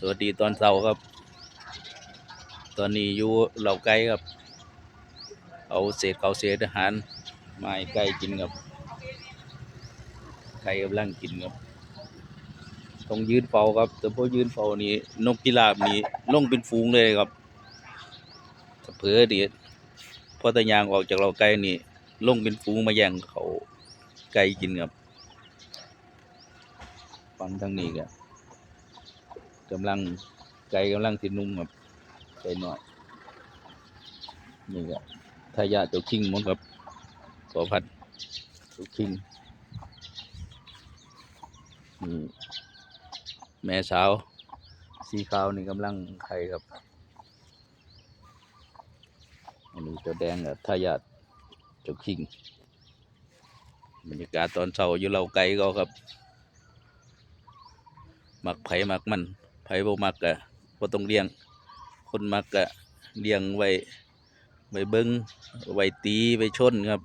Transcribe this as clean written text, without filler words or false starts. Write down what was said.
วัสดีตอนเช้าครับตอนนี้อยู่เหล่าไก่ครับเอาเศษเขาเศษอาหารมาให้ไก่กินครับไก่กำลังกินครับต้องยืนเฝ้าครับแต่พอยืนเฝ้านี่นกพิราบนี่ลงเป็นฝูงเลยครับถ้าเผลอดิพอตะยางออกจากเหล่าไก่นี่ลงเป็นฝูงมาแย่งเขาไก่กินครับฟังทางนี้ก็กำลังไก่กำลังสินุ่มครับไก่น้อยนี่ก็ทายาทเจ้าคิงหมดครับขอพัดเจ้าคิงนี่แม่สาวสีขาวนี่กำลังไข่ครับอันนี้เจ้าแดงกับทายาทเจ้าคิงบรรยากาศตอนเช้าอยู่เราไกลก็ครับมักไผ่มักมันไผ่บ่มักกะบ่ต้องเลี้ยงคนมักกะเลี้ยงไว้เบิ้งไว้ตีไว้ชนครับ